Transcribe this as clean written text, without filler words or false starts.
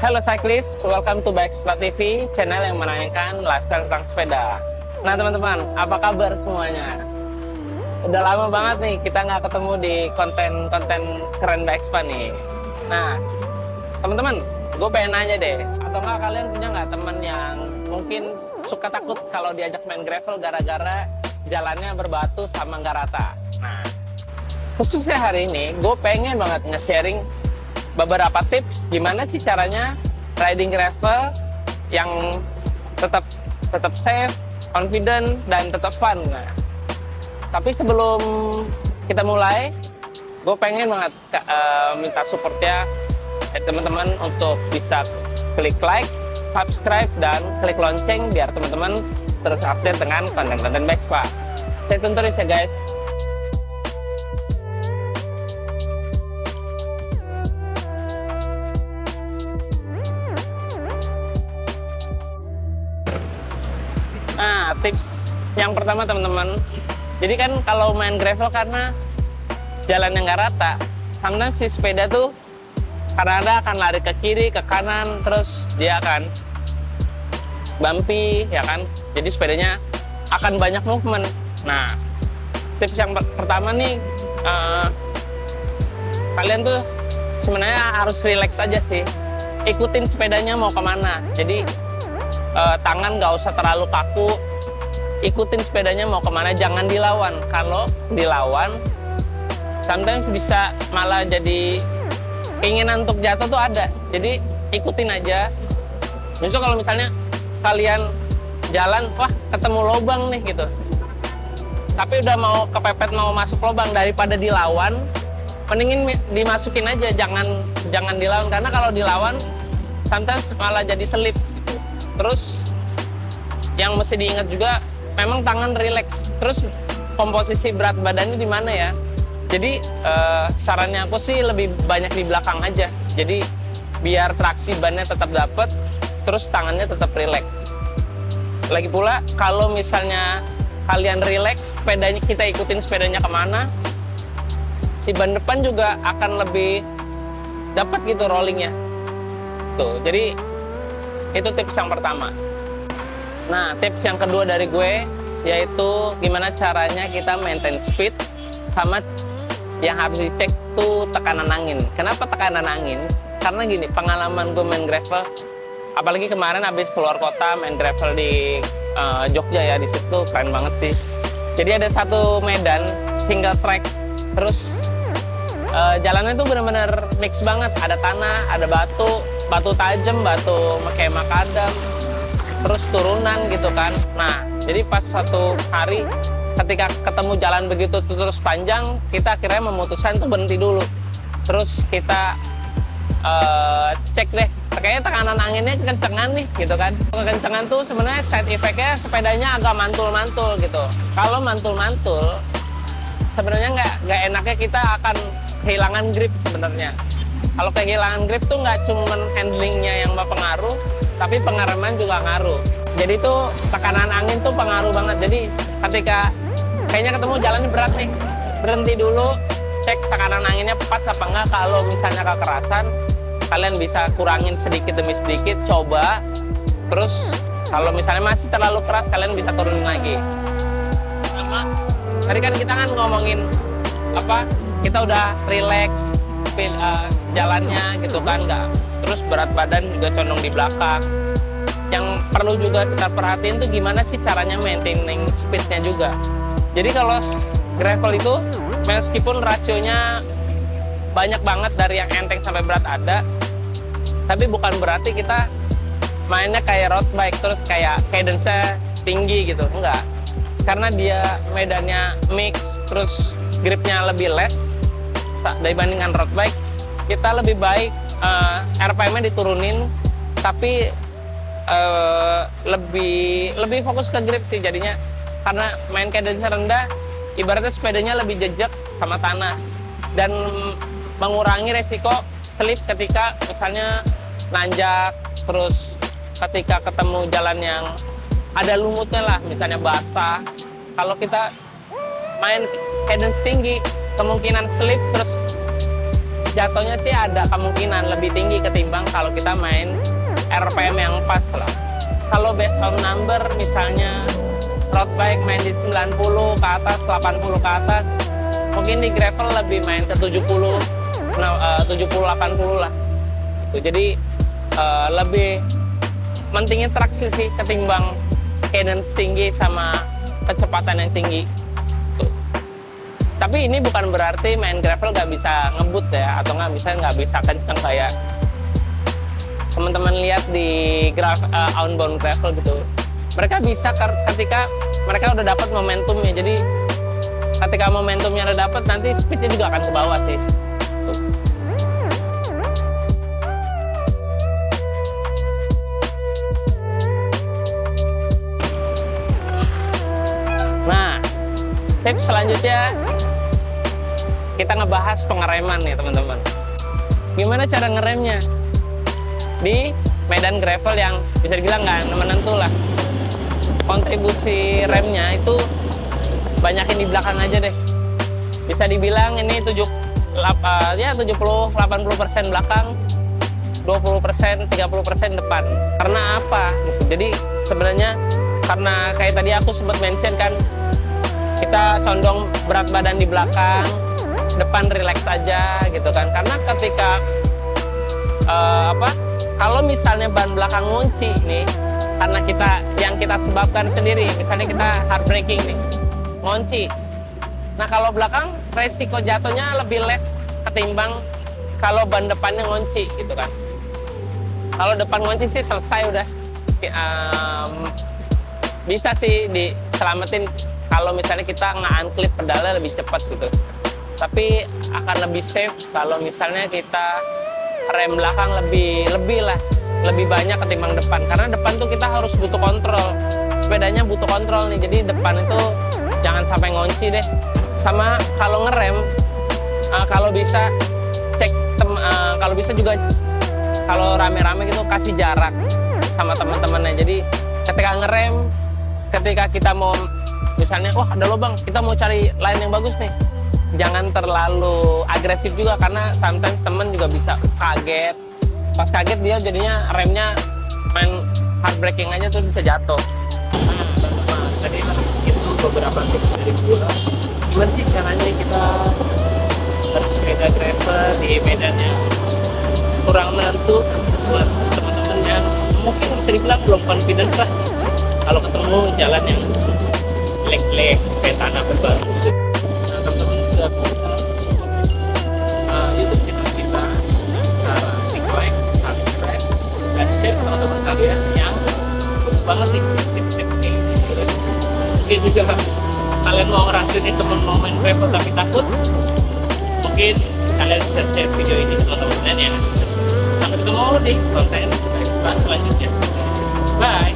Halo cyclist, welcome to Bikespot TV, channel yang menanyakan lifestyle tentang sepeda. Nah teman-teman, apa kabar semuanya? Udah lama banget nih kita nggak ketemu di konten-konten keren Bikespot nih. Nah teman-teman, gue pengen nanya deh, atau nggak kalian punya nggak teman yang mungkin suka takut kalau diajak main gravel gara-gara jalannya berbatu sama nggak rata? Nah, khususnya hari ini, gue pengen banget nge-sharing beberapa tips gimana sih caranya riding gravel yang tetap safe, confident, dan tetap fun. Nah, tapi sebelum kita mulai, gue pengen banget minta supportnya teman-teman untuk bisa klik like, subscribe, dan klik lonceng biar teman-teman terus update dengan konten-konten Bikespot. Stay tune terus ya guys. Nah, tips yang pertama teman-teman, jadi kan kalau main gravel karena jalan yang nggak rata, sometimes si sepeda tuh kadang-kadang akan lari ke kiri, ke kanan, terus dia akan bumpy, ya kan? Jadi sepedanya akan banyak movement. Nah, tips yang pertama nih, kalian tuh sebenarnya harus relax aja sih, ikutin sepedanya mau kemana. Jadi tangan nggak usah terlalu kaku, ikutin sepedanya mau kemana, jangan dilawan. Kalau dilawan sometimes bisa malah jadi keinginan untuk jatuh tuh ada. Jadi ikutin aja. Justru kalau misalnya kalian jalan, wah ketemu lubang nih gitu, tapi udah mau kepepet mau masuk lubang, daripada dilawan mendingin dimasukin aja, jangan dilawan. Karena kalau dilawan sometimes malah jadi selip. Terus yang mesti diingat juga, memang tangan relax. Terus komposisi berat badannya di mana ya? Jadi sarannya aku sih lebih banyak di belakang aja. Jadi biar traksi bannya tetap dapat, terus tangannya tetap relax. Lagi pula kalau misalnya kalian relax, sepedanya kita ikutin sepedanya kemana, si ban depan juga akan lebih dapat gitu rollingnya. Tuh, jadi itu tips yang pertama. Nah, tips yang kedua dari gue yaitu gimana caranya kita maintain speed, sama yang harus dicek tuh tekanan angin. Kenapa tekanan angin? Karena gini, pengalaman gue main gravel, apalagi kemarin habis keluar kota main gravel di Jogja ya, di situ keren banget sih. Jadi ada satu medan single track, terus jalannya tuh bener-bener mix banget, ada tanah, ada batu tajam, batu kayak makadam, terus turunan gitu kan. Nah, jadi pas suatu hari ketika ketemu jalan begitu terus panjang, kita akhirnya memutuskan tuh berhenti dulu. Terus kita cek deh, kayaknya tekanan anginnya kencengan nih gitu kan. Kekencengan tuh sebenarnya side effect-nya sepedanya agak mantul-mantul gitu. Kalau mantul-mantul sebenarnya nggak enaknya, kita akan kehilangan grip sebenarnya. Kalau kehilangan grip tuh nggak cuma handlingnya yang berpengaruh, tapi pengereman juga ngaruh. Jadi tuh tekanan angin tuh pengaruh banget. Jadi ketika kayaknya ketemu jalannya berat nih, berhenti dulu, cek tekanan anginnya pas apa enggak. Kalau misalnya kekerasan, kalian bisa kurangin sedikit demi sedikit, coba. Terus kalau misalnya masih terlalu keras, kalian bisa turunin lagi. Sama tadi kan kita ngomongin apa, kita udah relax jalannya gitu kan, nggak terus berat badan juga condong di belakang. Yang perlu juga kita perhatiin tuh gimana sih caranya maintaining speednya juga. Jadi kalau gravel itu meskipun rasionya banyak banget dari yang enteng sampai berat ada, tapi bukan berarti kita mainnya kayak road bike terus kayak cadence-nya tinggi gitu, enggak. Karena dia medannya mix, terus gripnya lebih less dibandingkan road bike, kita lebih baik RPM-nya diturunin, tapi lebih fokus ke grip sih jadinya. Karena main cadence rendah, ibaratnya sepedanya lebih jejak sama tanah dan mengurangi resiko slip ketika misalnya nanjak, terus ketika ketemu jalan yang ada lumutnya lah, misalnya basah. Kalau kita main cadence tinggi, kemungkinan slip terus jatuhnya sih ada kemungkinan lebih tinggi ketimbang kalau kita main RPM yang pas lah. Kalau based on number, misalnya road bike main di 90 ke atas, 80 ke atas, mungkin di gravel lebih main ke 70, 80 lah. Jadi lebih mentingin traksi sih ketimbang cadence tinggi sama kecepatan yang tinggi. Tapi ini bukan berarti main gravel nggak bisa ngebut ya, atau nggak bisa kenceng kayak teman-teman lihat di outbound gravel gitu. Mereka bisa ketika mereka udah dapat momentumnya. Jadi ketika momentumnya udah dapat, nanti speednya juga akan ke bawah sih. Tuh. Nah, tips selanjutnya kita ngebahas pengereman nih teman-teman. Gimana cara ngeremnya di medan gravel yang bisa dibilang nggak menentu lah. Kontribusi remnya itu banyakin di belakang aja deh. Bisa dibilang ini 70-80% belakang, 20% 30% depan. Karena apa? Jadi sebenarnya karena kayak tadi aku sempat mention kan, kita condong berat badan di belakang, depan relax aja gitu kan. Karena ketika kalau misalnya ban belakang ngunci nih, karena yang kita sebabkan sendiri, misalnya kita hard braking nih, ngunci. Nah kalau belakang resiko jatuhnya lebih less ketimbang kalau ban depannya ngunci gitu kan. Kalau depan ngunci sih selesai udah. Bisa sih diselamatin kalau misalnya kita nge-unclip pedalnya lebih cepat gitu. Tapi akan lebih safe kalau misalnya kita rem belakang lebih banyak ketimbang depan, karena depan tuh kita harus butuh kontrol, sepedanya butuh kontrol nih. Jadi depan itu jangan sampai ngunci deh. Sama kalau ngerem, kalau bisa cek kalau bisa juga kalau rame-rame gitu kasih jarak sama teman-temannya. Jadi ketika ngerem, ketika kita mau misalnya ada lubang, kita mau cari line yang bagus nih, jangan terlalu agresif juga, karena sometimes temen juga bisa kaget. Pas kaget dia jadinya remnya main hard braking aja tuh bisa jatuh. Nah, teman-teman, tadi itu beberapa tips dari gua. Gimana sih caranya kita bersepeda gravel di medan yang kurang menentu buat teman-teman yang mungkin bisa dibilang belum confidence lah kalau ketemu jalan yang lek-lek kayak tanah berbaru. Nah, teman-teman juga YouTube channel kita, cara like, subscribe, dan share ke teman-teman kalian yang butuh banget nih tips-tips ini. Mungkin juga kalian mau ngerasain temen mau main gravel tapi takut, mungkin kalian bisa share video ini ke teman-teman kalian ya. Sampai ketemu di konten kita selanjutnya. Bye.